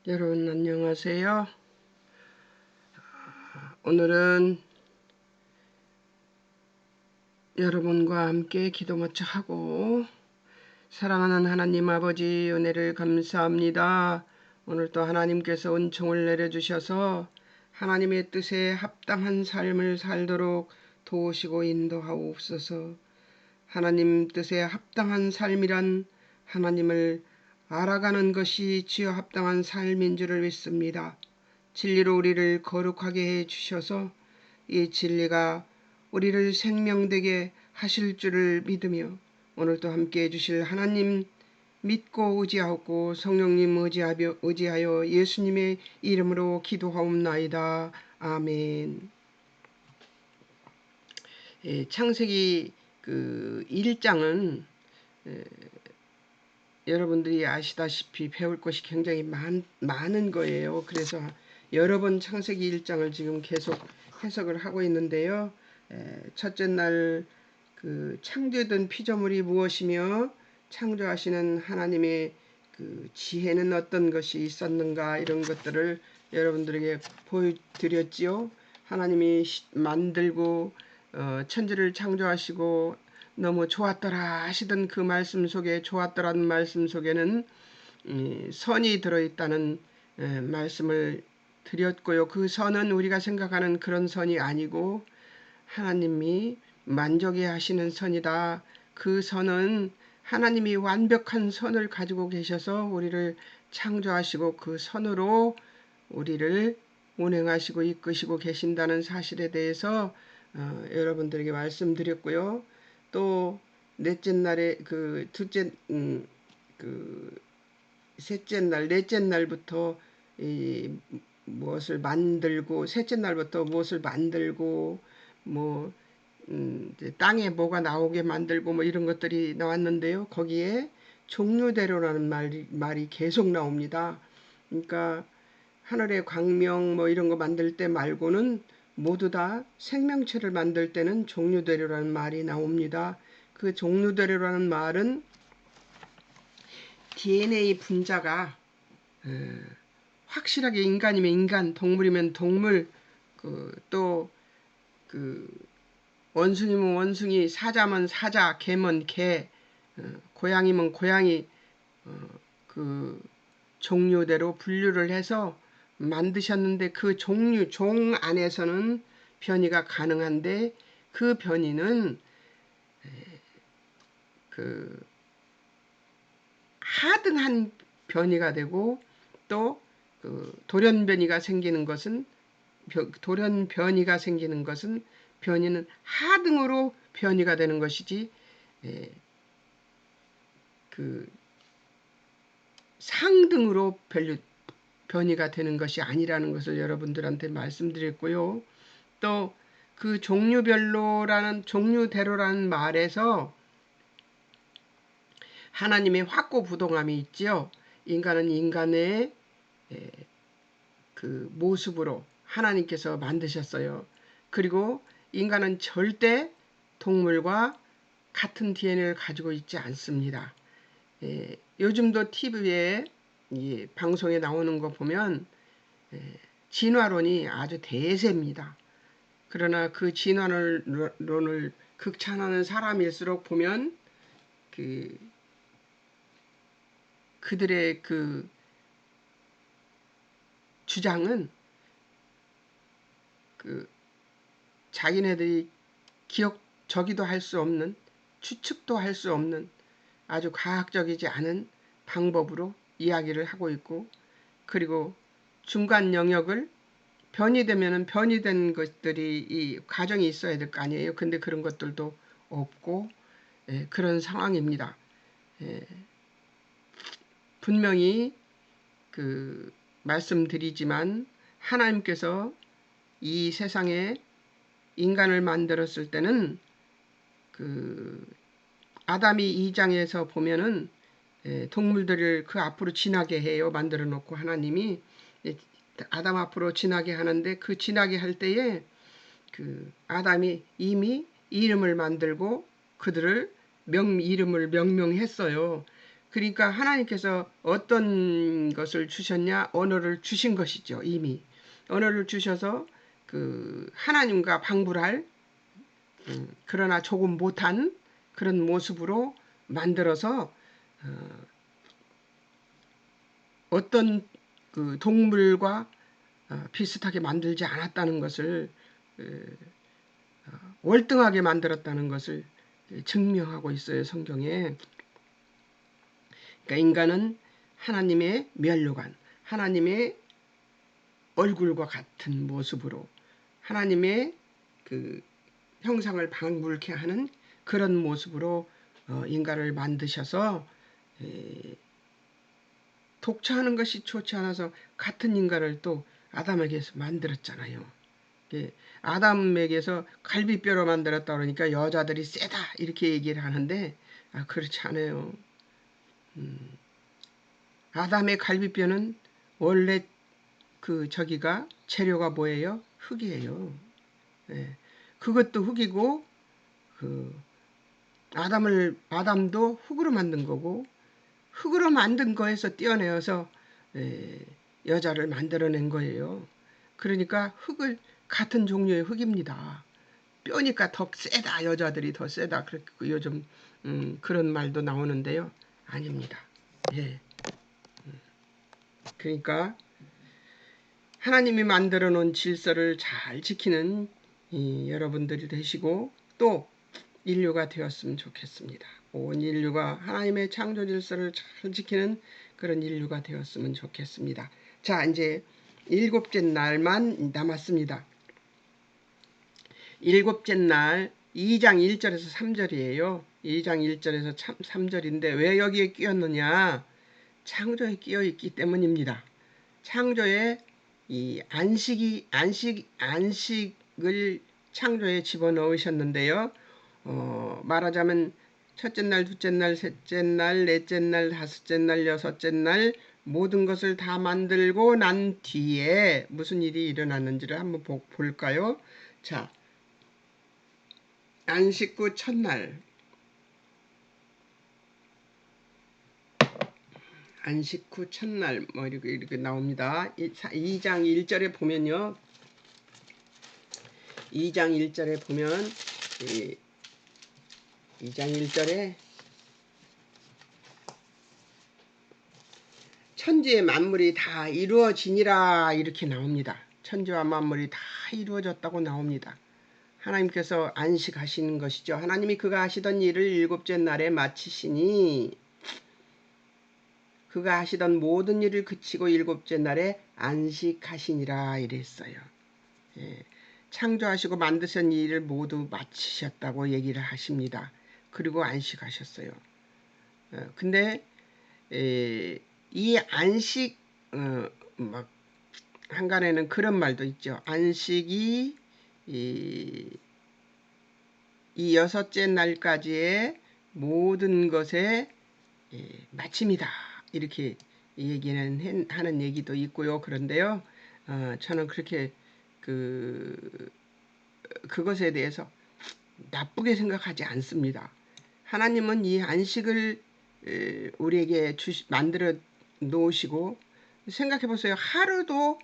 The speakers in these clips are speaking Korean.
여러분 안녕하세요. 오늘은 여러분과 함께 기도 먼저 하고, 사랑하는 하나님 아버지 은혜를 감사합니다. 오늘도 하나님께서 은총을 내려주셔서 하나님의 뜻에 합당한 삶을 살도록 도우시고 인도하옵소서. 하나님 뜻에 합당한 삶이란 하나님을 알아가는 것이 주여 합당한 삶인 줄을 믿습니다. 진리로 우리를 거룩하게 해 주셔서 이 진리가 우리를 생명되게 하실 줄을 믿으며, 오늘도 함께 해 주실 하나님 믿고 의지하고 성령님 의지하여 예수님의 이름으로 기도하옵나이다. 아멘. 창세기 1장은 여러분들이 아시다시피 배울 것이 굉장히 많은 거예요. 그래서 여러 번 창세기 1장을 지금 계속 해석을 하고 있는데요. 첫째 날 창조된 피조물이 무엇이며 창조하시는 하나님의 지혜는 어떤 것이 있었는가, 이런 것들을 여러분들에게 보여드렸지요. 하나님이 만들고 천지를 창조하시고 너무 좋았더라 하시던 그 말씀 속에, 좋았더라는 말씀 속에는 선이 들어있다는 말씀을 드렸고요. 그 선은 우리가 생각하는 그런 선이 아니고 하나님이 만족해 하시는 선이다. 그 선은 하나님이 완벽한 선을 가지고 계셔서 우리를 창조하시고 그 선으로 우리를 운행하시고 이끄시고 계신다는 사실에 대해서 여러분들에게 말씀드렸고요. 또 넷째 날에 셋째 날, 넷째 날부터 무엇을 만들고, 셋째 날부터 무엇을 만들고, 이제 땅에 뭐가 나오게 만들고 이런 것들이 나왔는데요. 거기에 종류대로라는 말이 계속 나옵니다. 그러니까 하늘의 광명 이런 거 만들 때 말고는 모두 다 생명체를 만들 때는 종류대로라는 말이 나옵니다. 그 종류대로라는 말은 DNA 분자가 확실하게 인간이면 인간, 동물이면 동물, 또 원숭이면 원숭이, 사자면 사자, 개면 개, 고양이면 고양이, 그 종류대로 분류를 해서 만드셨는데, 그 종 안에서는 변이가 가능한데, 그 변이는 하등한 변이가 되고, 또 돌연 변이가 생기는 것은 변이는 하등으로 변이가 되는 것이지 상등으로 변이가 되는 것이 아니라는 것을 여러분들한테 말씀드렸고요. 또 그 종류대로라는 말에서 하나님의 확고부동함이 있지요. 인간은 인간의 그 모습으로 하나님께서 만드셨어요. 그리고 인간은 절대 동물과 같은 DNA를 가지고 있지 않습니다. 요즘도 TV에 방송에 나오는 거 보면 진화론이 아주 대세입니다. 그러나 그 진화론을 극찬하는 사람일수록 보면 그들의 주장은 자기네들이 기억저기도 할 수 없는, 추측도 할 수 없는 아주 과학적이지 않은 방법으로 이야기를 하고 있고, 그리고 중간 영역을 변이되면은 변이된 것들이 이 과정이 있어야 될 거 아니에요. 근데 그런 것들도 없고 그런 상황입니다. 분명히 말씀드리지만 하나님께서 이 세상에 인간을 만들었을 때는 아담이 2장에서 보면은 동물들을 그 앞으로 지나게 해요. 만들어 놓고 하나님이 아담 앞으로 지나게 하는데, 그 지나게 할 때에 아담이 이미 이름을 만들고 그들을 이름을 명명했어요. 그러니까 하나님께서 어떤 것을 주셨냐? 언어를 주신 것이죠. 이미 언어를 주셔서 그 하나님과 방불할 그러나 조금 못한 그런 모습으로 만들어서 어떤 그 동물과 비슷하게 만들지 않았다는 것을 월등하게 만들었다는 것을 증명하고 있어요. 성경에. 그러니까 인간은 하나님의 면류관, 하나님의 얼굴과 같은 모습으로 하나님의 그 형상을 방불케 하는 그런 모습으로 인간을 만드셔서 독차하는 것이 좋지 않아서 같은 인간을 또 아담에게서 만들었잖아요. 아담에게서 갈비뼈로 만들었다 그러니까 여자들이 세다 이렇게 얘기를 하는데 그렇지 않아요. 아담의 갈비뼈는 원래 그 저기가 재료가 뭐예요? 흙이에요. 예. 그것도 흙이고 그 아담도 흙으로 만든 거고 흙으로 만든 거에서 떼어내어서 여자를 만들어낸 거예요. 그러니까 흙을 같은 종류의 흙입니다. 뼈니까 더 세다. 여자들이 더 세다. 요즘 그런 말도 나오는데요. 아닙니다. 예. 그러니까 하나님이 만들어 놓은 질서를 잘 지키는 여러분들이 되시고 또 인류가 되었으면 좋겠습니다. 온 인류가 하나님의 창조 질서를 잘 지키는 그런 인류가 되었으면 좋겠습니다. 자, 이제 일곱째 날만 남았습니다. 일곱째 날 2장 1절에서 3절이에요. 2장 1절에서 3절인데 왜 여기에 끼었느냐? 창조에 끼어 있기 때문입니다. 창조에 이 안식을 창조에 집어넣으셨는데요. 말하자면 첫째 날, 둘째 날, 셋째 날, 넷째 날, 다섯째 날, 여섯째 날 모든 것을 다 만들고 난 뒤에 무슨 일이 일어났는지를 한번 볼까요? 자, 안식 후 첫날. 안식 후 첫날 뭐 이렇게 나옵니다. 2장 1절에 보면요. 2장 1절에 보면 2장 1절에 천지의 만물이 다 이루어지니라 이렇게 나옵니다. 천지와 만물이 다 이루어졌다고 나옵니다. 하나님께서 안식하시는 것이죠. 하나님이 그가 하시던 일을 일곱째 날에 마치시니 그가 하시던 모든 일을 그치고 일곱째 날에 안식하시니라 이랬어요. 예, 창조하시고 만드신 일을 모두 마치셨다고 얘기를 하십니다. 그리고 안식하셨어요. 근데 이 안식 막 한간에는 그런 말도 있죠. 안식이 이 여섯째 날까지의 모든 것의 마침이다. 이렇게 얘기는 하는 얘기도 있고요. 그런데요. 저는 그렇게 그것에 대해서 나쁘게 생각하지 않습니다. 하나님은 이 안식을 우리에게 만들어 놓으시고 생각해 보세요. 하루도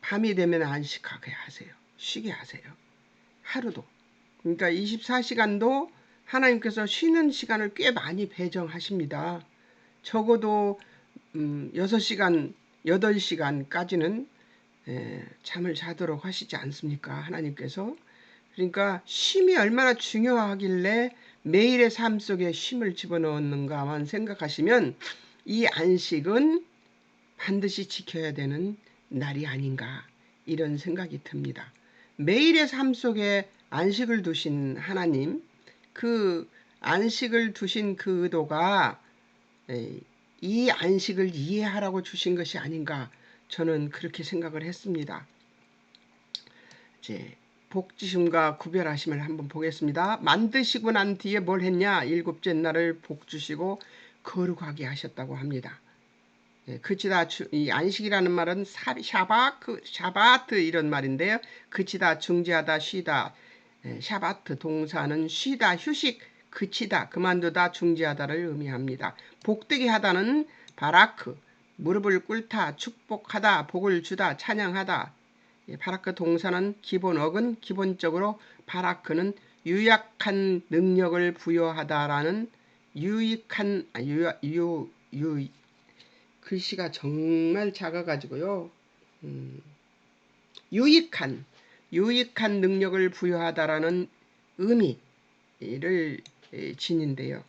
밤이 되면 안식하게 하세요. 쉬게 하세요. 하루도. 그러니까 24시간도 하나님께서 쉬는 시간을 꽤 많이 배정하십니다. 적어도 6시간, 8시간까지는 잠을 자도록 하시지 않습니까? 하나님께서. 그러니까 쉼이 얼마나 중요하길래 매일의 삶 속에 쉼을 집어넣는가만 생각하시면 이 안식은 반드시 지켜야 되는 날이 아닌가 이런 생각이 듭니다. 매일의 삶 속에 안식을 두신 하나님, 그 안식을 두신 그 의도가 이 안식을 이해하라고 주신 것이 아닌가 저는 그렇게 생각을 했습니다. 이제 복주심과 구별하심을 한번 보겠습니다. 만드시고 난 뒤에 뭘 했냐? 일곱째 날을 복주시고 거룩하게 하셨다고 합니다. 그치다 이 안식이라는 말은 샤바트 이런 말인데요. 그치다 중지하다 쉬다 샤바트 동사는 쉬다 휴식 그치다, 그만두다, 중지하다를 의미합니다. 복되게 하다는 바라크, 무릎을 꿇다, 축복하다, 복을 주다, 찬양하다. 바라크 동사는 기본어근, 기본적으로 바라크는 유약한 능력을 부여하다라는 유익한 글씨가 정말 작아가지고요. 유익한 능력을 부여하다라는 의미를 지닌데요.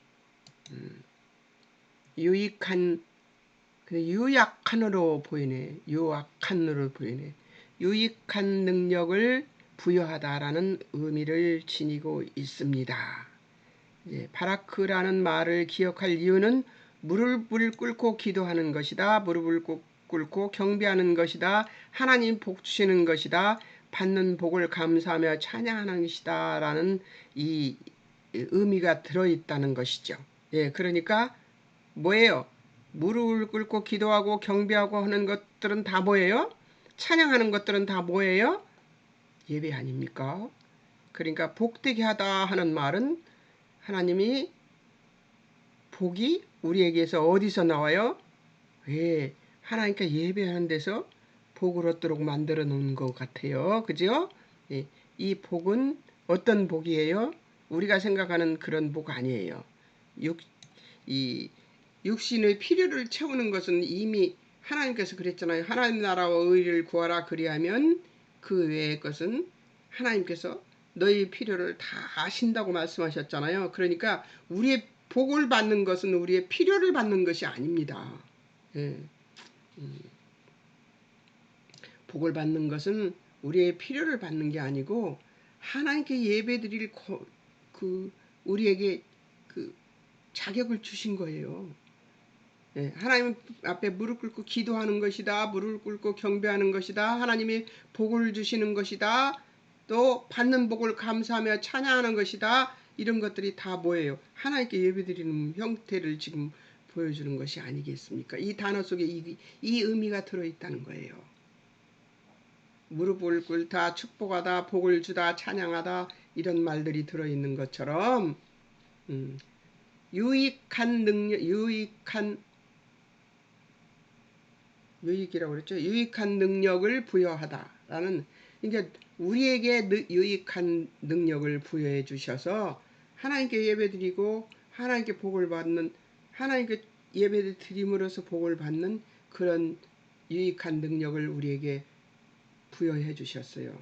유익한 유약한으로 보이네. 유약한으로 보이네. 유익한 능력을 부여하다라는 의미를 지니고 있습니다. 바라크라는 말을 기억할 이유는 무릎을 꿇고 기도하는 것이다. 무릎을 꿇고 경배하는 것이다. 하나님 복 주시는 것이다. 받는 복을 감사하며 찬양하는 것이다. 라는 이 의미가 들어있다는 것이죠. 그러니까 뭐예요? 무릎을 꿇고 기도하고 경배하고 하는 것들은 다 뭐예요? 찬양하는 것들은 다 뭐예요? 예배 아닙니까? 그러니까 복되게 하다 하는 말은 하나님이 복이 우리에게서 어디서 나와요? 하나님께 예배하는 데서 복을 얻도록 만들어 놓은 것 같아요. 그죠? 이 복은 어떤 복이에요? 우리가 생각하는 그런 복 아니에요. 육신의 필요를 채우는 것은 이미 하나님께서 그랬잖아요. 하나님 나라와 의를 구하라 그리하면 그 외의 것은 하나님께서 너희 필요를 다 아신다고 말씀하셨잖아요. 그러니까 우리의 복을 받는 것은 우리의 필요를 받는 것이 아닙니다. 복을 받는 것은 우리의 필요를 받는 게 아니고 하나님께 예배드릴 우리에게 그 자격을 주신 거예요. 하나님 앞에 무릎 꿇고 기도하는 것이다. 무릎 꿇고 경배하는 것이다. 하나님이 복을 주시는 것이다. 또 받는 복을 감사하며 찬양하는 것이다. 이런 것들이 다 뭐예요? 하나님께 예배드리는 형태를 지금 보여주는 것이 아니겠습니까? 이 단어 속에 이 의미가 들어있다는 거예요. 무릎을 꿇다, 축복하다, 복을 주다, 찬양하다 이런 말들이 들어있는 것처럼 유익한 능력, 유익이라고 그랬죠. 유익한 능력을 부여하다라는, 그러니까 우리에게 유익한 능력을 부여해 주셔서 하나님께 예배드리고 하나님께 복을 받는, 하나님께 예배를 드림으로써 복을 받는 그런 유익한 능력을 우리에게 부여해 주셨어요.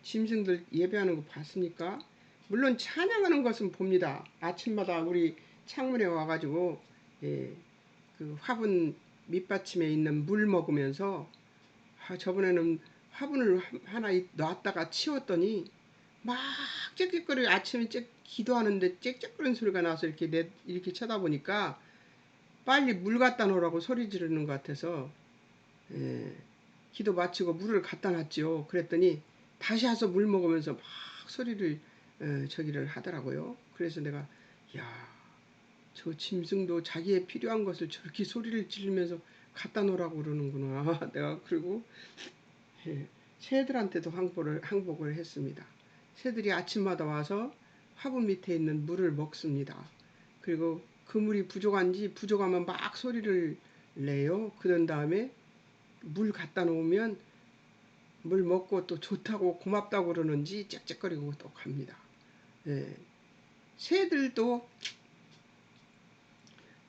짐승들 예배하는 거 봤습니까? 물론 찬양하는 것은 봅니다. 아침마다 우리 창문에 와가지고 그 화분 밑받침에 있는 물 먹으면서 저번에는 화분을 하나 놨다가 치웠더니 막 짹짹거리, 아침에 기도하는데 짹짹거리는 소리가 나서 이렇게 쳐다보니까 빨리 물 갖다 놓으라고 소리 지르는 것 같아서 기도 마치고 물을 갖다 놨죠. 그랬더니 다시 와서 물 먹으면서 막 소리를 저기를 하더라고요. 그래서 내가 저 짐승도 자기의 필요한 것을 저렇게 소리를 지르면서 갖다 놓으라고 그러는구나. 내가 그리고 새들한테도 항복을 했습니다. 새들이 아침마다 와서 화분 밑에 있는 물을 먹습니다. 그리고 그 물이 부족하면 막 소리를 내요. 그런 다음에 물 갖다 놓으면 물 먹고 또 좋다고 고맙다고 그러는지 짹짹거리고 또 갑니다. 새들도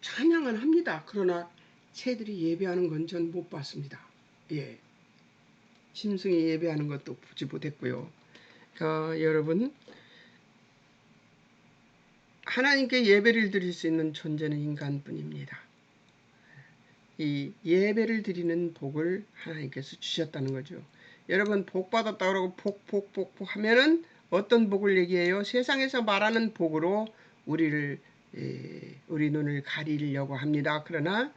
찬양은 합니다. 그러나 새들이 예배하는 건 전 못 봤습니다. 짐승이 예배하는 것도 보지 못했고요. 여러분, 하나님께 예배를 드릴 수 있는 존재는 인간뿐입니다. 이 예배를 드리는 복을 하나님께서 주셨다는 거죠. 여러분, 복 받았다 그러고 복 하면은 어떤 복을 얘기해요? 세상에서 말하는 복으로 우리 눈을 가리려고 합니다. 그러나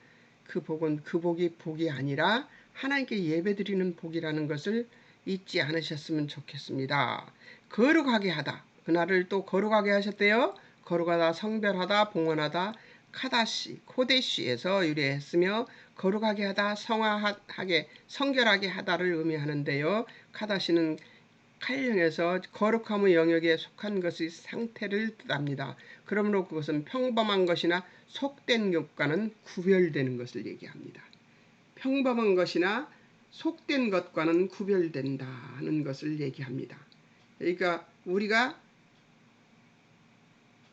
그 복은 그 복이 아니라 하나님께 예배드리는 복이라는 것을 잊지 않으셨으면 좋겠습니다. 거룩하게 하다. 그날을 또 거룩하게 하셨대요. 거룩하다, 성별하다, 봉헌하다, 카다시, 코데시에서 유래했으며 거룩하게 하다, 성화하게, 성결하게 하다를 의미하는데요. 카다시는 칼령에서 거룩함의 영역에 속한 것의 상태를 뜻합니다. 그러므로 그것은 평범한 것이나 속된 것과는 구별되는 것을 얘기합니다. 평범한 것이나 속된 것과는 구별된다는 것을 얘기합니다. 그러니까 우리가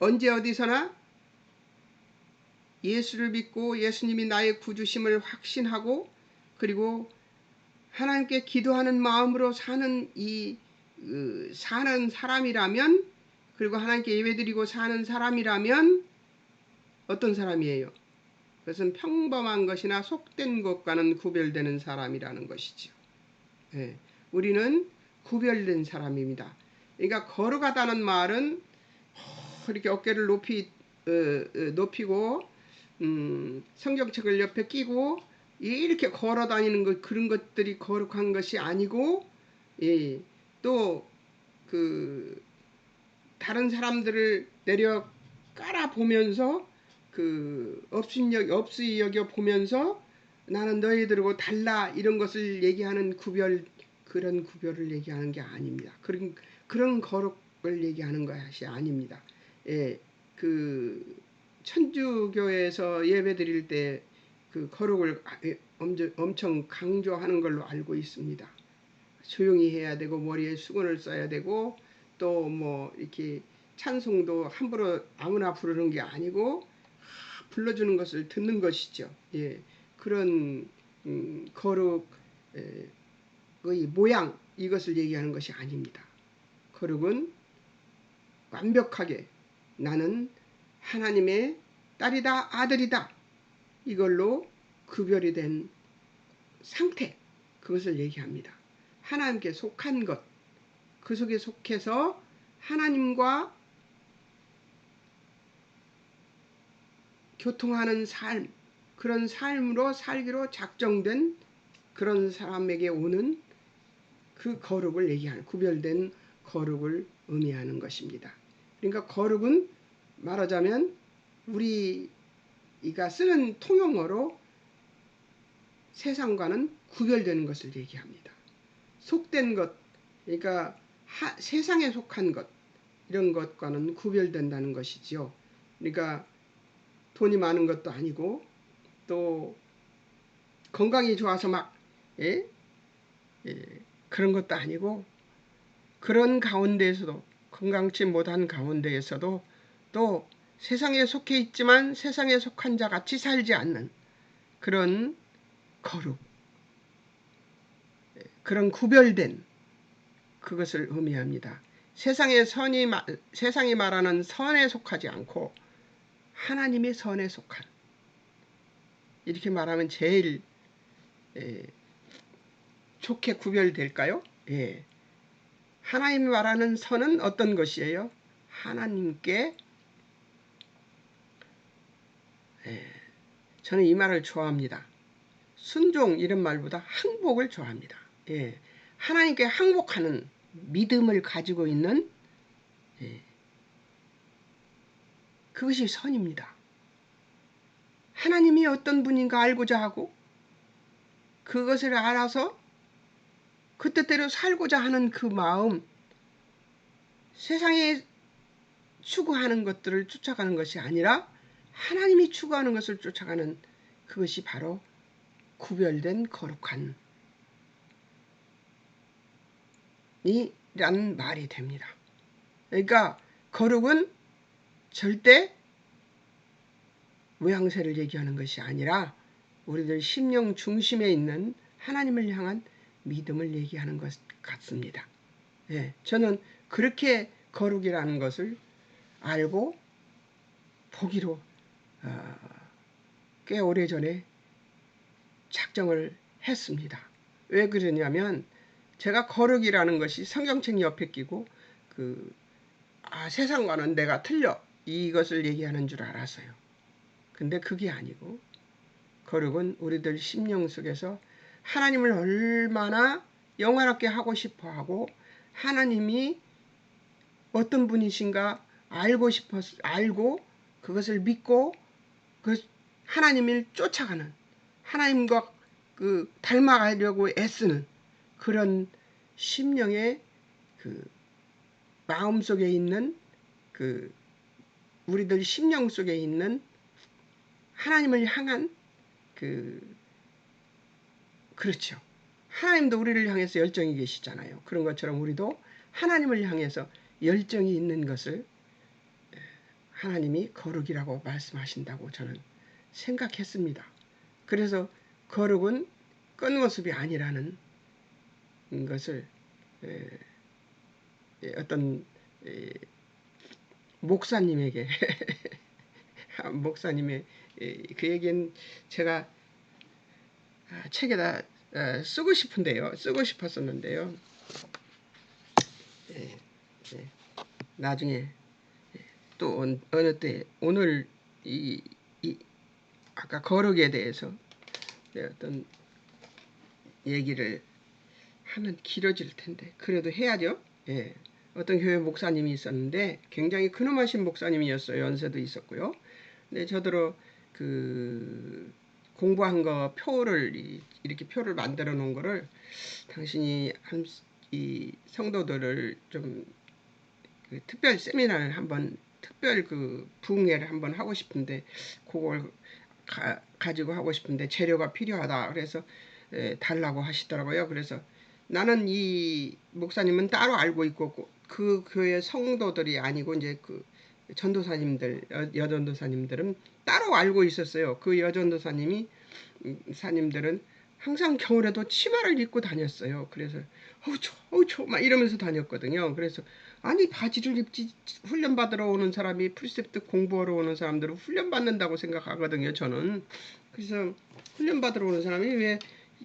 언제 어디서나 예수를 믿고 예수님이 나의 구주심을 확신하고 그리고 하나님께 기도하는 마음으로 사는 사는 사람이라면, 그리고 하나님께 예배드리고 사는 사람이라면 어떤 사람이에요? 그것은 평범한 것이나 속된 것과는 구별되는 사람이라는 것이죠. 예, 우리는 구별된 사람입니다. 그러니까 거룩하다는 말은 이렇게 어깨를 높이고 성경책을 옆에 끼고 이렇게 걸어 다니는 것, 그런 것들이 거룩한 것이 아니고, 예, 또 다른 사람들을 내려 깔아 보면서 없이 여겨 보면서 나는 너희들하고 달라, 이런 것을 얘기하는 그런 구별을 얘기하는 게 아닙니다. 그런 거룩을 얘기하는 것이 아닙니다. 예, 천주교에서 예배 드릴 때 거룩을 엄청 강조하는 걸로 알고 있습니다. 조용히 해야 되고 머리에 수건을 써야 되고 또 뭐 이렇게 찬송도 함부로 아무나 부르는 게 아니고 불러주는 것을 듣는 것이죠. 예, 그런 거룩의 모양, 이것을 얘기하는 것이 아닙니다. 거룩은 완벽하게 나는 하나님의 딸이다, 아들이다, 이걸로 구별이 된 상태, 그것을 얘기합니다. 하나님께 속한 것, 그 속에 속해서 하나님과 교통하는 삶, 그런 삶으로 살기로 작정된 그런 사람에게 오는 그 거룩을 얘기하는, 구별된 거룩을 의미하는 것입니다. 그러니까 거룩은 말하자면 우리가 쓰는 통용어로 세상과는 구별되는 것을 얘기합니다. 속된 것, 그러니까 세상에 속한 것, 이런 것과는 구별된다는 것이지요. 그러니까 돈이 많은 것도 아니고 또 건강이 좋아서 막 그런 것도 아니고, 그런 가운데에서도, 건강치 못한 가운데에서도 또 세상에 속해 있지만 세상에 속한 자 같이 살지 않는 그런 거룩, 그런 구별된 그것을 의미합니다. 세상이 말하는 선에 속하지 않고 하나님의 선에 속한, 이렇게 말하면 제일 좋게 구별될까요? 예. 하나님이 말하는 선은 어떤 것이에요? 하나님께, 저는 이 말을 좋아합니다. 순종 이런 말보다 항복을 좋아합니다. 예. 하나님께 항복하는 믿음을 가지고 있는, 그것이 선입니다. 하나님이 어떤 분인가 알고자 하고 그것을 알아서 그 뜻대로 살고자 하는 그 마음, 세상에 추구하는 것들을 쫓아가는 것이 아니라 하나님이 추구하는 것을 쫓아가는, 그것이 바로 구별된 거룩한 이라는 말이 됩니다. 그러니까 거룩은 절대 모양새를 얘기하는 것이 아니라 우리들 심령 중심에 있는 하나님을 향한 믿음을 얘기하는 것 같습니다. 예, 저는 그렇게 거룩이라는 것을 알고 보기로 꽤 오래전에 작정을 했습니다. 왜 그러냐면 제가 거룩이라는 것이 성경책 옆에 끼고 세상과는 내가 틀려, 이것을 얘기하는 줄 알았어요. 근데 그게 아니고 거룩은 우리들 심령 속에서 하나님을 얼마나 영화롭게 하고 싶어하고 하나님이 어떤 분이신가 알고 그것을 믿고 하나님을 쫓아가는, 하나님과 닮아가려고 애쓰는 그런 심령의 그 마음 속에 있는 그 우리들 심령 속에 있는 하나님을 향한 그렇죠. 하나님도 우리를 향해서 열정이 계시잖아요. 그런 것처럼 우리도 하나님을 향해서 열정이 있는 것을 하나님이 거룩이라고 말씀하신다고 저는 생각했습니다. 그래서 거룩은 겉모습이 아니라는 것을 어떤 목사님에게 목사님의 그 얘기는 제가 책에다 쓰고 싶은데요. 쓰고 싶었었는데요. 나중에 또 어느 때 오늘 아까 거룩에 대해서 어떤 얘기를 하면 길어질 텐데 그래도 해야죠. 예. 어떤 교회 목사님이 있었는데 굉장히 근엄하신 목사님이었어요. 연세도 있었고요. 근데 저더러 그 공부한 거 표를 이렇게 표를 만들어 놓은 거를 당신이 이 성도들을 좀 특별 세미나를 한번 특별 부흥회를 한번 하고 싶은데 그걸 가지고 하고 싶은데 재료가 필요하다. 그래서 달라고 하시더라고요. 그래서 나는 이 목사님은 따로 알고 있고 그 교회 성도들이 아니고 이제 그 전도사님들 여전도사님들은 따로 알고 있었어요. 그 여전도사님이 사님들은 항상 겨울에도 치마를 입고 다녔어요. 그래서 어우 추워 막 이러면서 다녔거든요. 그래서 아니 바지를 입지 훈련 받으러 오는 사람이 프리셉트 공부하러 오는 사람들은 훈련 받는다고 생각하거든요. 저는 그래서 훈련 받으러 오는 사람이 왜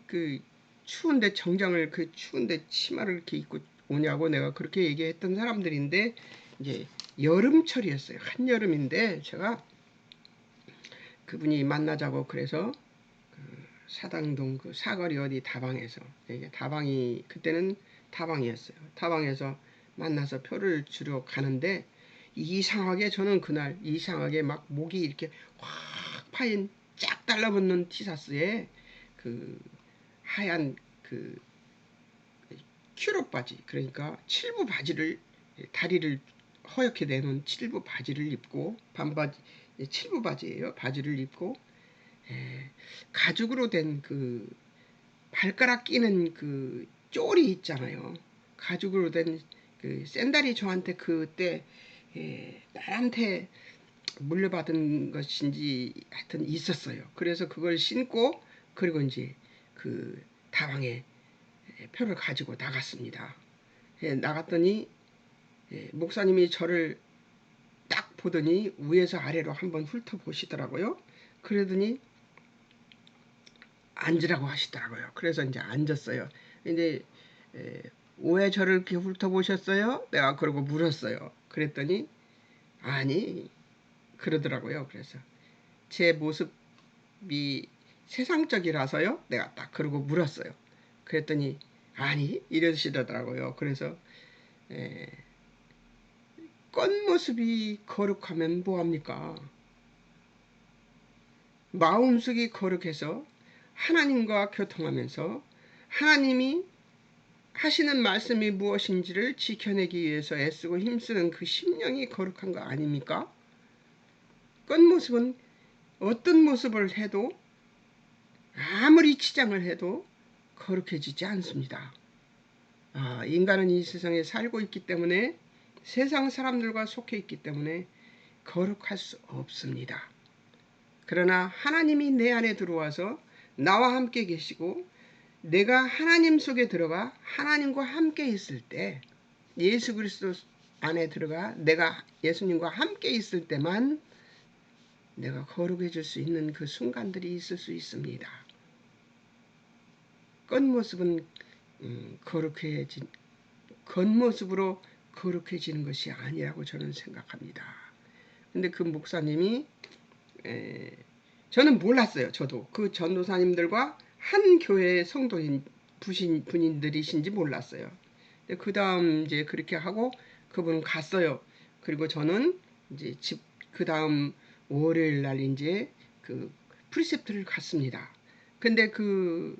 그 추운데 정장을 그 추운데 치마를 이렇게 입고 오냐고 내가 그렇게 얘기했던 사람들인데 이제 여름철이었어요. 한여름인데 제가 그분이 만나자고 그래서 사당동 그 사거리 어디 다방에서 다방이 그때는 다방이었어요. 다방에서 만나서 표를 주러 가는데 이상하게 저는 그날 이상하게 막 목이 이렇게 확 파인 쫙 달라붙는 티셔츠에 그 하얀 그 큐럽 바지 그러니까 칠부 바지를 다리를 허옇게 내놓은 칠부 바지를 입고 반바지 칠부 바지예요. 바지를 입고 가죽으로 된 그 발가락 끼는 그 쫄이 있잖아요. 가죽으로 된 그 샌들이 저한테 그때 나한테 물려받은 것인지 하여튼 있었어요. 그래서 그걸 신고 그리고 이제 그 다방에 표를 가지고 나갔습니다. 나갔더니 목사님이 저를 딱 보더니 위에서 아래로 한번 훑어보시더라고요. 그러더니 앉으라고 하시더라고요. 그래서 이제 앉았어요. 근데 왜 저를 이렇게 훑어보셨어요? 내가 그러고 물었어요. 그랬더니 아니 그러더라고요. 그래서 제 모습이 세상적이라서요. 내가 딱 그러고 물었어요. 그랬더니 아니 이러시더라고요. 그래서 겉모습이 거룩하면 뭐합니까? 마음속이 거룩해서 하나님과 교통하면서 하나님이 하시는 말씀이 무엇인지를 지켜내기 위해서 애쓰고 힘쓰는 그 심령이 거룩한 거 아닙니까? 겉모습은 어떤 모습을 해도 아무리 치장을 해도 거룩해지지 않습니다. 인간은 이 세상에 살고 있기 때문에 세상 사람들과 속해 있기 때문에 거룩할 수 없습니다. 그러나 하나님이 내 안에 들어와서 나와 함께 계시고 내가 하나님 속에 들어가 하나님과 함께 있을 때 예수 그리스도 안에 들어가 내가 예수님과 함께 있을 때만 내가 거룩해질 수 있는 그 순간들이 있을 수 있습니다. 겉모습은 겉모습으로 거룩해지는 것이 아니라고 저는 생각합니다. 근데 그 목사님이 저는 몰랐어요. 저도 그 전도사님들과 한 교회의 성도인 분인들이신지 몰랐어요. 그 다음 이제 그렇게 하고 그분 갔어요. 그리고 저는 이제 그 다음 월요일 날 이제 그 프리셉트를 갔습니다. 근데 그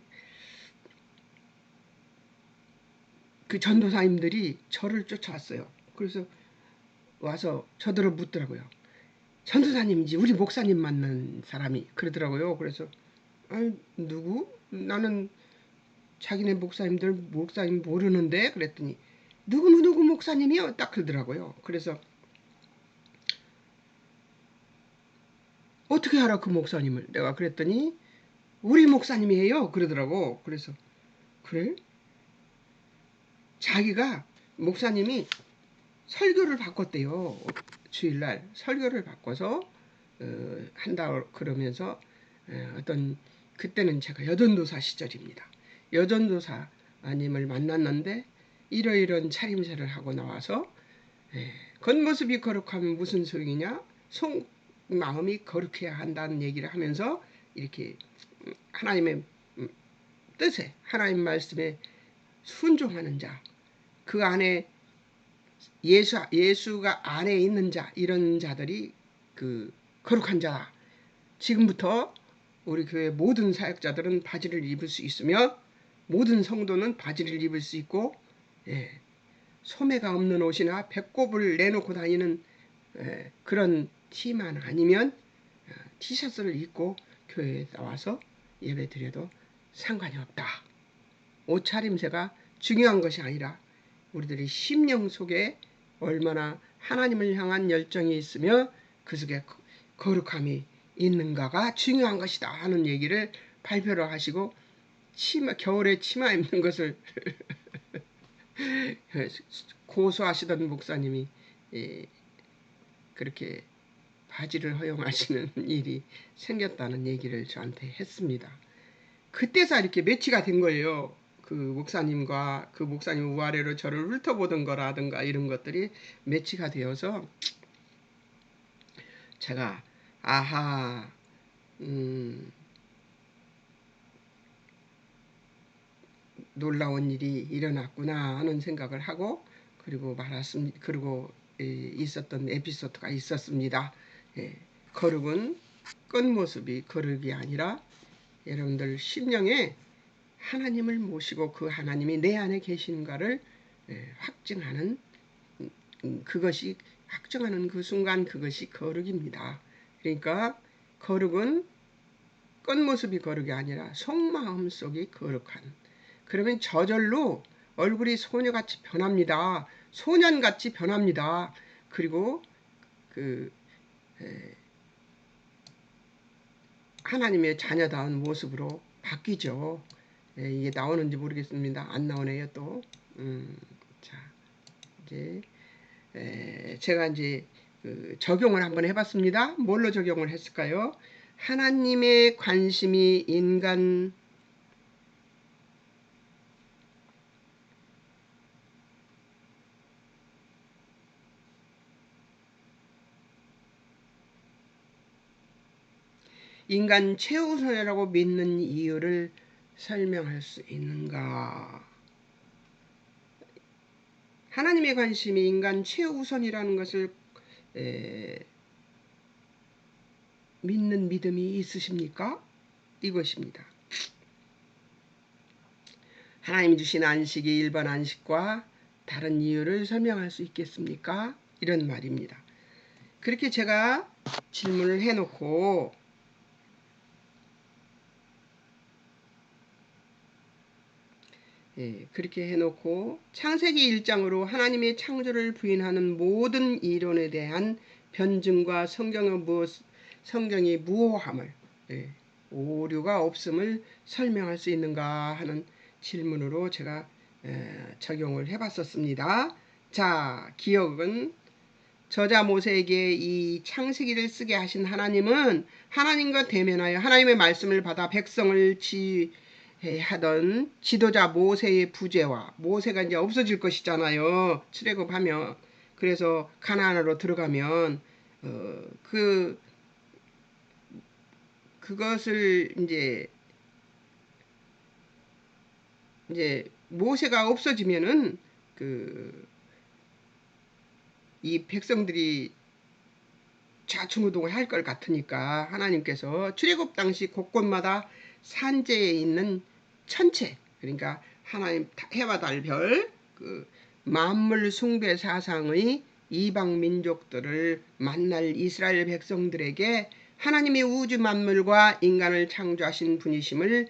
그 전도사님들이 저를 쫓아왔어요. 그래서 와서 저들을 묻더라고요. 전도사님인지 우리 목사님 만난 사람이 그러더라고요. 그래서 아니 누구? 나는 자기네 목사님 모르는데 그랬더니 누구 목사님이요? 딱 그러더라고요. 그래서 어떻게 알아 그 목사님을? 내가 그랬더니 우리 목사님이에요 그러더라고. 그래서 그래? 자기가 목사님이 설교를 바꿨대요. 주일날 설교를 바꿔서 한다 그러면서 어떤 그때는 제가 여전도사 시절입니다. 여전도사님을 만났는데 이러이런 차림새를 하고 나와서 겉모습이 거룩하면 무슨 소용이냐? 속마음이 거룩해야 한다는 얘기를 하면서 이렇게 하나님의 뜻에 하나님 말씀에 순종하는 자, 그 안에 예수가 안에 있는 자, 이런 자들이 그 거룩한 자다. 지금부터 우리 교회 모든 사역자들은 바지를 입을 수 있으며 모든 성도는 바지를 입을 수 있고 소매가 없는 옷이나 배꼽을 내놓고 다니는 그런 티만 아니면 티셔츠를 입고 교회에 나와서 예배 드려도 상관이 없다. 옷차림새가 중요한 것이 아니라 우리들이 심령 속에 얼마나 하나님을 향한 열정이 있으며 그 속에 거룩함이 있는가가 중요한 것이다 하는 얘기를 발표를 하시고 겨울에 치마 입는 것을 고소하시던 목사님이 그렇게 바지를 허용하시는 일이 생겼다는 얘기를 저한테 했습니다. 그때서 이렇게 매치가 된 거예요. 그 목사님과 그 목사님 우아래로 저를 훑어보던 거라든가 이런 것들이 매치가 되어서 제가 아하 놀라운 일이 일어났구나 하는 생각을 하고 그리고 있었던 에피소드가 있었습니다. 거룩은 겉모습이 거룩이 아니라 여러분들 심령에 하나님을 모시고 그 하나님이 내 안에 계신가를 확증하는 그것이 확증하는 그 순간 그것이 거룩입니다. 그러니까 거룩은 겉모습이 거룩이 아니라 속마음 속이 거룩한. 그러면 저절로 얼굴이 소녀같이 변합니다. 소년같이 변합니다. 그리고 하나님의 자녀다운 모습으로 바뀌죠. 이게 나오는지 모르겠습니다. 안 나오네요 또. 자 이제 제가 이제 적용을 한번 해봤습니다. 뭘로 적용을 했을까요? 하나님의 관심이 인간 최우선이라고 믿는 이유를 설명할 수 있는가? 하나님의 관심이 인간 최우선이라는 것을 믿는 믿음이 있으십니까? 이것입니다. 하나님이 주신 안식이 일반 안식과 다른 이유를 설명할 수 있겠습니까? 이런 말입니다. 그렇게 제가 질문을 해놓고 그렇게 해놓고 창세기 1장으로 하나님의 창조를 부인하는 모든 이론에 대한 변증과 성경의 무오함을 오류가 없음을 설명할 수 있는가 하는 질문으로 제가 적용을 해봤었습니다. 자, 기억은 저자 모세에게 이 창세기를 쓰게 하신 하나님은 하나님과 대면하여 하나님의 말씀을 받아 백성을 하던 지도자 모세의 부재와 모세가 이제 없어질 것이잖아요. 출애굽하면. 그래서 가나안으로 들어가면 그것을 이제 모세가 없어지면은 이 백성들이 좌충우동을 할 것 같으니까 하나님께서 출애굽 당시 곳곳마다 산재에 있는 천체, 그러니까 하나님 해와 달 별 그 만물 숭배 사상의 이방 민족들을 만날 이스라엘 백성들에게 하나님이 우주 만물과 인간을 창조하신 분이심을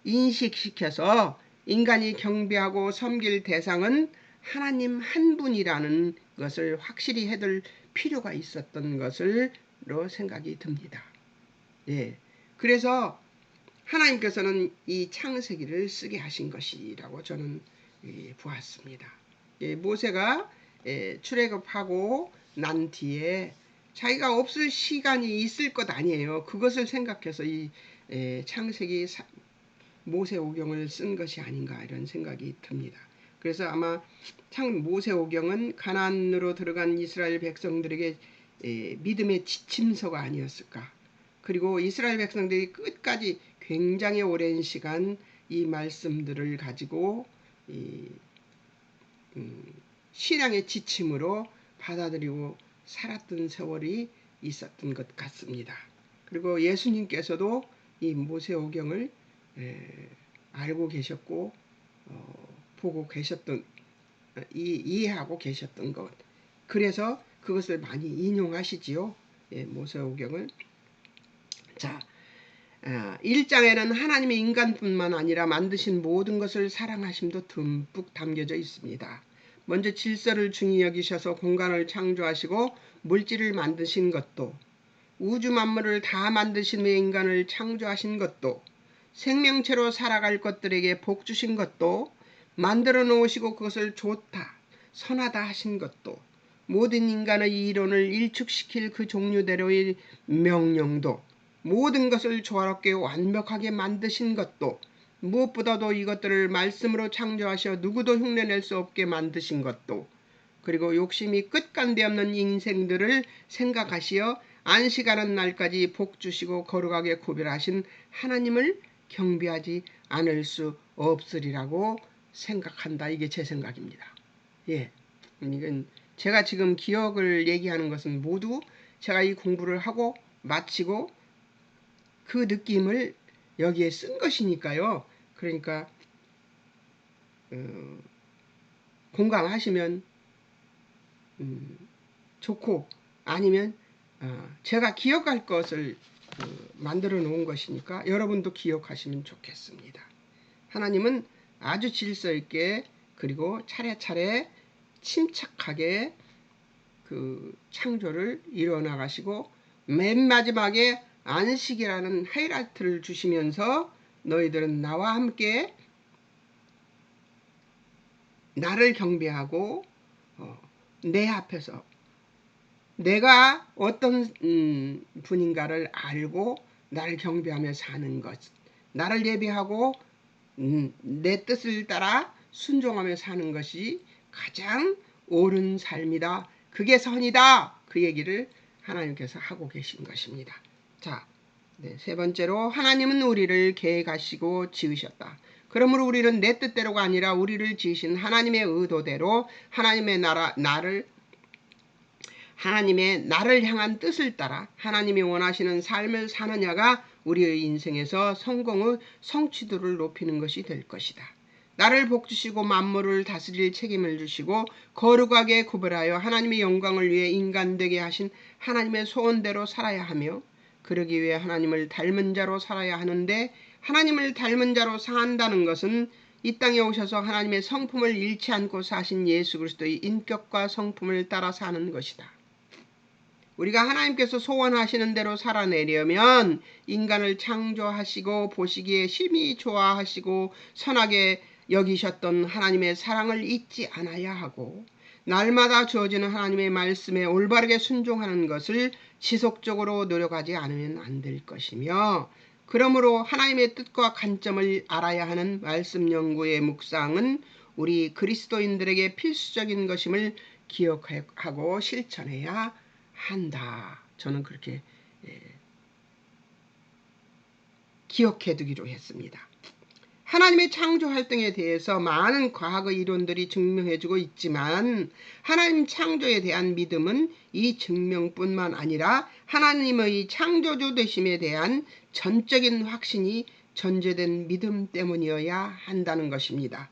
인식시켜서 인간이 경배하고 섬길 대상은 하나님 한 분이라는 것을 확실히 해둘 필요가 있었던 것으로 생각이 듭니다. 예. 그래서 하나님께서는 이 창세기를 쓰게 하신 것이라고 저는 보았습니다. 모세가 출애굽하고 난 뒤에 자기가 없을 시간이 있을 것 아니에요. 그것을 생각해서 이 창세기 모세오경을 쓴 것이 아닌가 이런 생각이 듭니다. 그래서 아마 모세오경은 가나안으로 들어간 이스라엘 백성들에게 믿음의 지침서가 아니었을까. 그리고 이스라엘 백성들이 끝까지 굉장히 오랜 시간 이 말씀들을 가지고 신앙의 지침으로 받아들이고 살았던 세월이 있었던 것 같습니다. 그리고 예수님께서도 이 모세오경을 알고 계셨고 보고 계셨던 이해하고 계셨던 것. 그래서 그것을 많이 인용하시지요. 모세오경을. 자, 1장에는 하나님의 인간뿐만 아니라 만드신 모든 것을 사랑하심도 듬뿍 담겨져 있습니다. 먼저 질서를 중히 여기셔서 공간을 창조하시고 물질을 만드신 것도, 우주 만물을 다 만드신 후에 인간을 창조하신 것도, 생명체로 살아갈 것들에게 복 주신 것도, 만들어 놓으시고 그것을 좋다, 선하다 하신 것도, 모든 인간의 이론을 일축시킬 그 종류대로의 명령도, 모든 것을 조화롭게 완벽하게 만드신 것도, 무엇보다도 이것들을 말씀으로 창조하셔 누구도 흉내낼 수 없게 만드신 것도, 그리고 욕심이 끝간데 없는 인생들을 생각하시어 안식하는 날까지 복 주시고 거룩하게 구별하신 하나님을 경배하지 않을 수 없으리라고 생각한다. 이게 제 생각입니다. 이건 제가 지금 기억을 얘기하는 것은 모두 제가 이 공부를 하고 마치고 그 느낌을 여기에 쓴 것이니까요. 그러니까 공감하시면 좋고, 아니면 제가 기억할 것을 만들어 놓은 것이니까 여러분도 기억하시면 좋겠습니다. 하나님은 아주 질서 있게 그리고 차례차례 침착하게 그 창조를 이루어 나가시고 맨 마지막에 안식이라는 하이라이트를 주시면서 너희들은 나와 함께 나를 경배하고 내 앞에서 내가 어떤 분인가를 알고 나를 경배하며 사는 것, 나를 예배하고 내 뜻을 따라 순종하며 사는 것이 가장 옳은 삶이다. 그게 선이다. 그 얘기를 하나님께서 하고 계신 것입니다. 자, 세 번째로 하나님은 우리를 계획하시고 지으셨다. 그러므로 우리는 내 뜻대로가 아니라 우리를 지으신 하나님의 의도대로 하나님의 나를 향한 뜻을 따라 하나님이 원하시는 삶을 사느냐가 우리의 인생에서 성공의 성취도를 높이는 것이 될 것이다. 나를 복주시고 만물을 다스릴 책임을 주시고 거룩하게 구별하여 하나님의 영광을 위해 인간되게 하신 하나님의 소원대로 살아야 하며, 그러기 위해 하나님을 닮은 자로 살아야 하는데, 하나님을 닮은 자로 산다는 것은 이 땅에 오셔서 하나님의 성품을 잃지 않고 사신 예수 그리스도의 인격과 성품을 따라 사는 것이다. 우리가 하나님께서 소원하시는 대로 살아내려면 인간을 창조하시고 보시기에 심히 좋아하시고 선하게 여기셨던 하나님의 사랑을 잊지 않아야 하고, 날마다 주어지는 하나님의 말씀에 올바르게 순종하는 것을 지속적으로 노력하지 않으면 안 될 것이며, 그러므로 하나님의 뜻과 관점을 알아야 하는 말씀 연구의 묵상은 우리 그리스도인들에게 필수적인 것임을 기억하고 실천해야 한다. 저는 그렇게 기억해 두기로 했습니다. 하나님의 창조 활동에 대해서 많은 과학의 이론들이 증명해주고 있지만 하나님 창조에 대한 믿음은 이 증명뿐만 아니라 하나님의 창조주 되심에 대한 전적인 확신이 전제된 믿음 때문이어야 한다는 것입니다.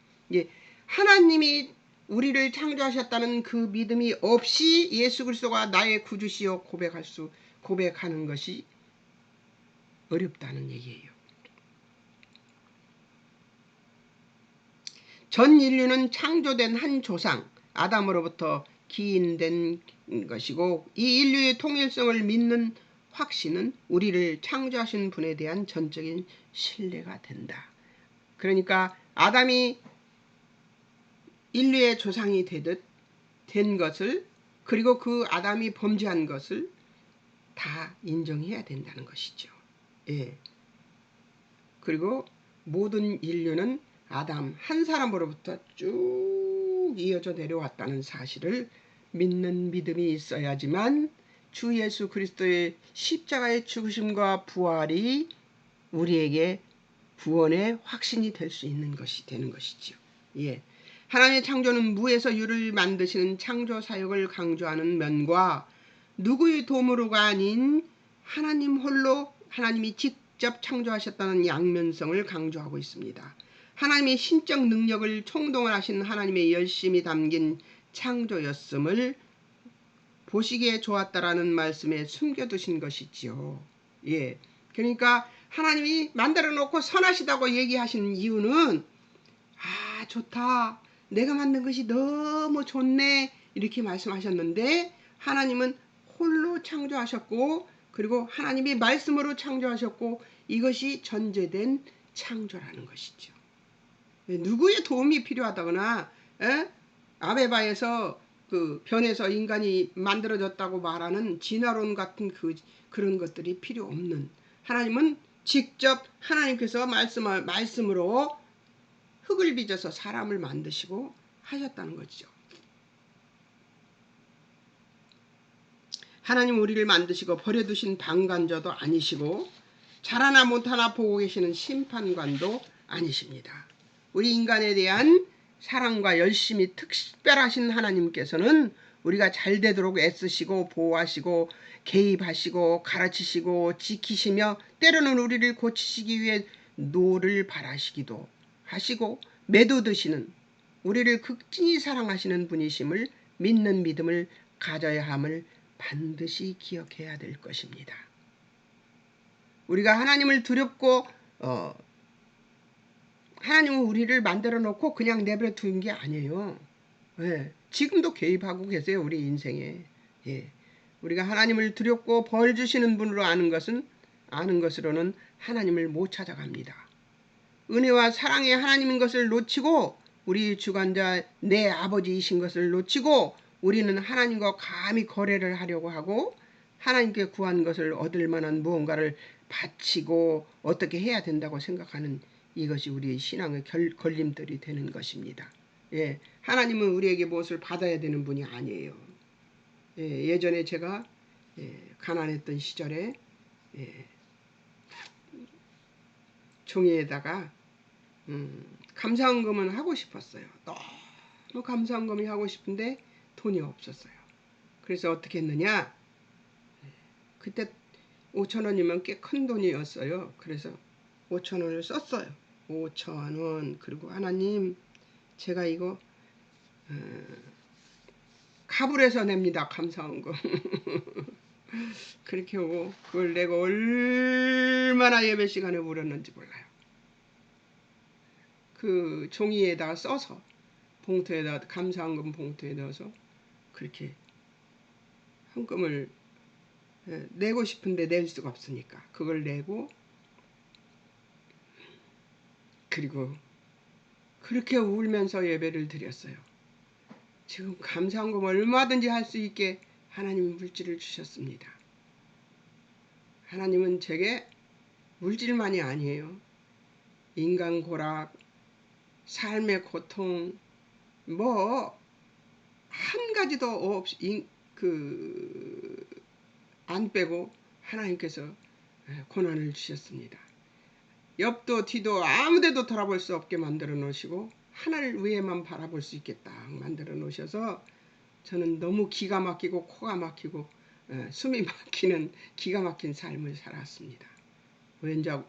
하나님이 우리를 창조하셨다는 그 믿음이 없이 예수 그리스도가 나의 구주시여 고백하는 것이 어렵다는 얘기예요. 전 인류는 창조된 한 조상 아담으로부터 기인된 것이고, 이 인류의 통일성을 믿는 확신은 우리를 창조하신 분에 대한 전적인 신뢰가 된다. 그러니까 아담이 인류의 조상이 되듯 된 것을, 그리고 그 아담이 범죄한 것을 다 인정해야 된다는 것이죠. 예. 그리고 모든 인류는 아담 한 사람으로부터 쭉 이어져 내려왔다는 사실을 믿는 믿음이 있어야지만 주 예수 그리스도의 십자가의 죽으심과 부활이 우리에게 구원의 확신이 될 수 있는 것이 되는 것이죠. 예. 하나님의 창조는 무에서 유를 만드시는 창조 사역을 강조하는 면과 누구의 도움으로가 아닌 하나님 홀로 하나님이 직접 창조하셨다는 양면성을 강조하고 있습니다. 하나님의 신적 능력을 총동원하신 하나님의 열심이 담긴 창조였음을 보시기에 좋았다라는 말씀에 숨겨두신 것이지요. 예. 그러니까 하나님이 만들어 놓고 선하시다고 얘기하시는 이유는 좋다. 내가 만든 것이 너무 좋네. 이렇게 말씀하셨는데 하나님은 홀로 창조하셨고, 그리고 하나님이 말씀으로 창조하셨고, 이것이 전제된 창조라는 것이죠. 누구의 도움이 필요하다거나 아베바에서 그 변해서 인간이 만들어졌다고 말하는 진화론 같은 그런 것들이 필요 없는, 하나님은 직접 하나님께서 말씀으로 흙을 빚어서 사람을 만드시고 하셨다는 거죠. 하나님 우리를 만드시고 버려두신 방관자도 아니시고 잘하나 못하나 보고 계시는 심판관도 아니십니다. 우리 인간에 대한 사랑과 열심히 특별하신 하나님께서는 우리가 잘 되도록 애쓰시고 보호하시고 개입하시고 가르치시고 지키시며 때로는 우리를 고치시기 위해 노를 바라시기도 하시고 매도드시는, 우리를 극진히 사랑하시는 분이심을 믿는 믿음을 가져야 함을 반드시 기억해야 될 것입니다. 우리가 하나님을 두렵고 하나님은 우리를 만들어 놓고 그냥 내버려 두는 게 아니에요. 예, 지금도 개입하고 계세요. 우리 인생에. 예, 우리가 하나님을 두렵고 벌 주시는 분으로 아는 것으로는 하나님을 못 찾아갑니다. 은혜와 사랑의 하나님인 것을 놓치고 우리 주관자 내 아버지이신 것을 놓치고 우리는 하나님과 감히 거래를 하려고 하고 하나님께 구한 것을 얻을 만한 무언가를 바치고 어떻게 해야 된다고 생각하는, 이것이 우리의 신앙의 걸림돌이 되는 것입니다. 예, 하나님은 우리에게 무엇을 받아야 되는 분이 아니에요. 예전에 제가 가난했던 시절에 종이에다가 감사헌금은 하고 싶었어요. 너무 감사헌금이 하고 싶은데 돈이 없었어요. 그래서 어떻게 했느냐, 그때 5,000원이면 꽤 큰 돈이었어요. 그래서 5,000원을 썼어요. 5,000원. 그리고 하나님, 제가 이거 가불해서 냅니다. 감사헌금. 그렇게 하고 그걸 내가 얼마나 예배 시간에 울었는지 몰라요. 그 종이에다가 써서 봉투에다, 감사헌금 봉투에 넣어서 그렇게 헌금을 내고 싶은데 낼 수가 없으니까 그걸 내고, 그리고 그렇게 울면서 예배를 드렸어요. 지금 감사헌금 얼마든지 할 수 있게 하나님은 물질을 주셨습니다. 하나님은 제게 물질만이 아니에요. 인간 고락, 삶의 고통, 한 가지도 없이 안 빼고 하나님께서 고난을 주셨습니다. 옆도 뒤도 아무데도 돌아볼 수 없게 만들어 놓으시고 하늘 위에만 바라볼 수 있게 딱 만들어 놓으셔서 저는 너무 기가 막히고 코가 막히고 숨이 막히는 기가 막힌 삶을 살았습니다.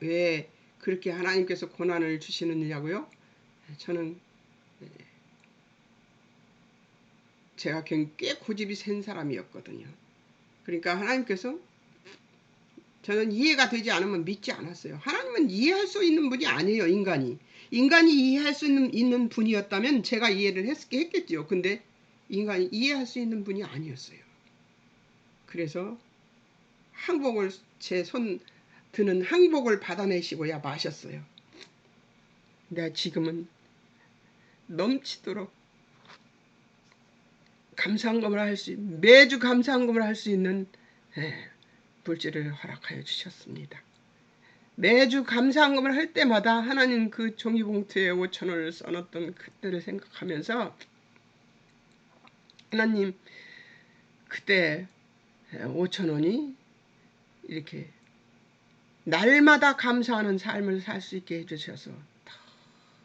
왜 그렇게 하나님께서 고난을 주시느냐고요? 저는 제가 꽤 고집이 센 사람이었거든요. 그러니까 하나님께서 저는 이해가 되지 않으면 믿지 않았어요. 하나님은 이해할 수 있는 분이 아니에요. 인간이 이해할 수 있는 분이었다면 제가 이해를 했겠지요. 근데 인간이 이해할 수 있는 분이 아니었어요. 그래서 항복을 제 손 드는 항복을 받아내시고야 마셨어요. 내가 지금은 넘치도록 감사한금을 매주 감사한금을 할 수 있는 물질을 허락하여 주셨습니다. 매주 감사한금을 할 때마다 하나님 그 종이봉투에 5,000원을 써놨던 그때를 생각하면서 하나님 그때 5,000원이 이렇게 날마다 감사하는 삶을 살 수 있게 해주셔서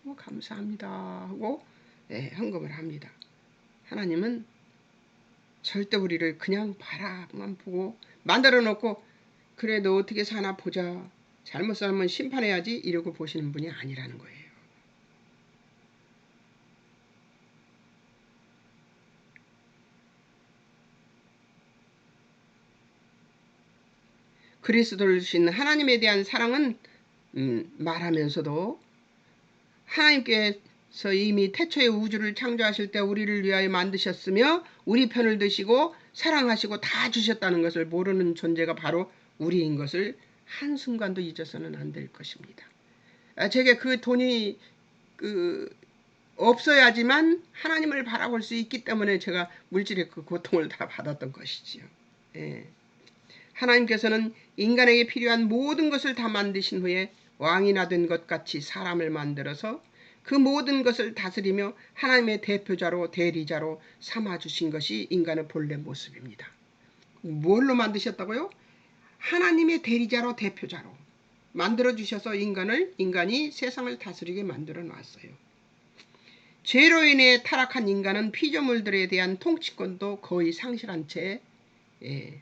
너무 감사합니다 하고 헌금을 합니다. 하나님은 절대 우리를 그냥 바라만 보고 만들어 놓고 그래 너 어떻게 사나 보자, 잘못 살면 심판해야지 이러고 보시는 분이 아니라는 거예요. 그리스도를 주신 하나님에 대한 사랑은 말하면서도 하나님께서 이미 태초에 우주를 창조하실 때 우리를 위하여 만드셨으며 우리 편을 드시고 사랑하시고 다 주셨다는 것을 모르는 존재가 바로 우리인 것을 한순간도 잊어서는 안 될 것입니다. 제게 그 돈이 없어야지만 하나님을 바라볼 수 있기 때문에 제가 물질의 그 고통을 다 받았던 것이지요. 예. 하나님께서는 인간에게 필요한 모든 것을 다 만드신 후에 왕이나 된 것 같이 사람을 만들어서 그 모든 것을 다스리며 하나님의 대표자로 대리자로 삼아주신 것이 인간의 본래 모습입니다. 뭘로 만드셨다고요? 하나님의 대리자로 대표자로 만들어주셔서 인간이 세상을 다스리게 만들어 놨어요. 죄로 인해 타락한 인간은 피조물들에 대한 통치권도 거의 상실한 채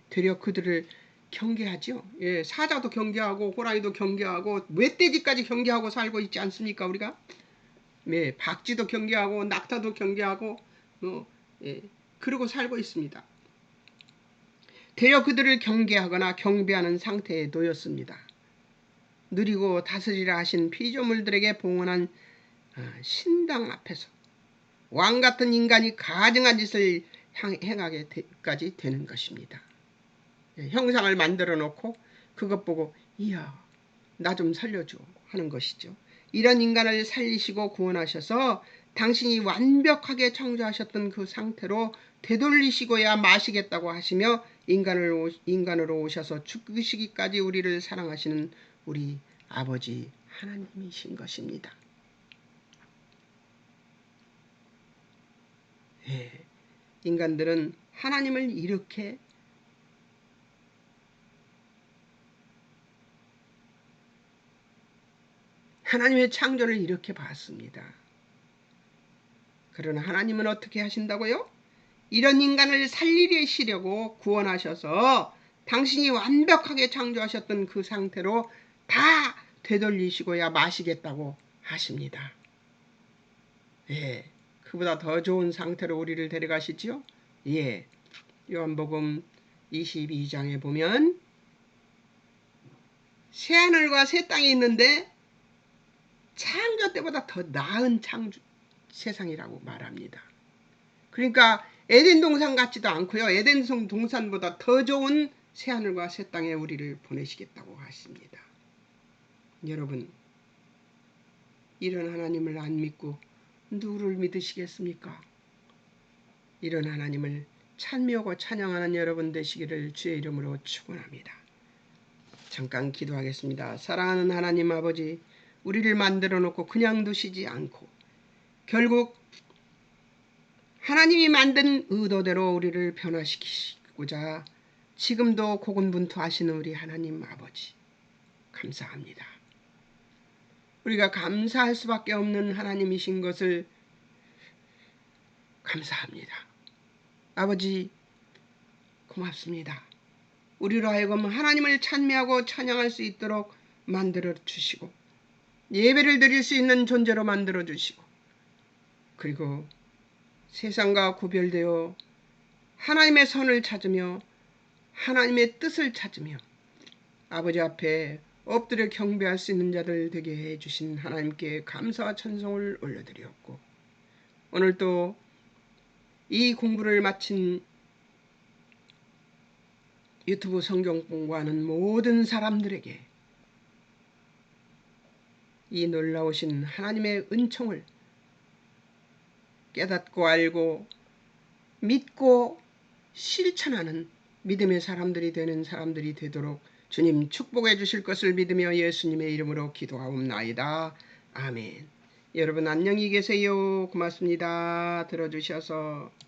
되려 그들을 경계하죠. 사자도 경계하고 호랑이도 경계하고 멧돼지까지 경계하고 살고 있지 않습니까 우리가? 박쥐도 경계하고 낙타도 경계하고 그러고 살고 있습니다. 되려 그들을 경계하거나 경배하는 상태에 놓였습니다. 누리고 다스리라 하신 피조물들에게 봉헌한 신당 앞에서 왕같은 인간이 가증한 짓을 행하게까지 되는 것입니다. 형상을 만들어 놓고 그것 보고 이야 나 좀 살려줘 하는 것이죠. 이런 인간을 살리시고 구원하셔서 당신이 완벽하게 창조하셨던 그 상태로 되돌리시고야 마시겠다고 하시며 인간으로 오셔서 죽으시기까지 우리를 사랑하시는 우리 아버지 하나님이신 것입니다. 인간들은 하나님을 이렇게 하나님의 창조를 이렇게 봤습니다. 그러나 하나님은 어떻게 하신다고요? 이런 인간을 살리시려고 구원하셔서 당신이 완벽하게 창조하셨던 그 상태로 다 되돌리시고야 마시겠다고 하십니다. 그보다 더 좋은 상태로 우리를 데려가시지요? 요한복음 22장에 보면 새하늘과 새 땅이 있는데 창조 때보다 더 나은 세상이라고 말합니다. 그러니까 에덴 동산 같지도 않고요. 에덴 동산보다 더 좋은 새하늘과 새 땅에 우리를 보내시겠다고 하십니다. 여러분, 이런 하나님을 안 믿고 누구를 믿으시겠습니까? 이런 하나님을 찬미하고 찬양하는 여러분 되시기를 주의 이름으로 축원합니다. 잠깐 기도하겠습니다. 사랑하는 하나님 아버지, 우리를 만들어 놓고 그냥 두시지 않고 결국 하나님이 만든 의도대로 우리를 변화시키고자 지금도 고군분투하시는 우리 하나님 아버지 감사합니다. 우리가 감사할 수밖에 없는 하나님이신 것을 감사합니다. 아버지 고맙습니다. 우리로 하여금 하나님을 찬미하고 찬양할 수 있도록 만들어 주시고 예배를 드릴 수 있는 존재로 만들어 주시고 그리고 세상과 구별되어 하나님의 선을 찾으며 하나님의 뜻을 찾으며 아버지 앞에 엎드려 경배할 수 있는 자들 되게 해주신 하나님께 감사와 찬송을 올려드렸고, 오늘 또 이 공부를 마친 유튜브 성경 공부하는 모든 사람들에게 이 놀라우신 하나님의 은총을 깨닫고 알고 믿고 실천하는 믿음의 사람들이 되는 사람들이 되도록 주님 축복해 주실 것을 믿으며 예수님의 이름으로 기도하옵나이다. 아멘. 여러분 안녕히 계세요. 고맙습니다. 들어주셔서.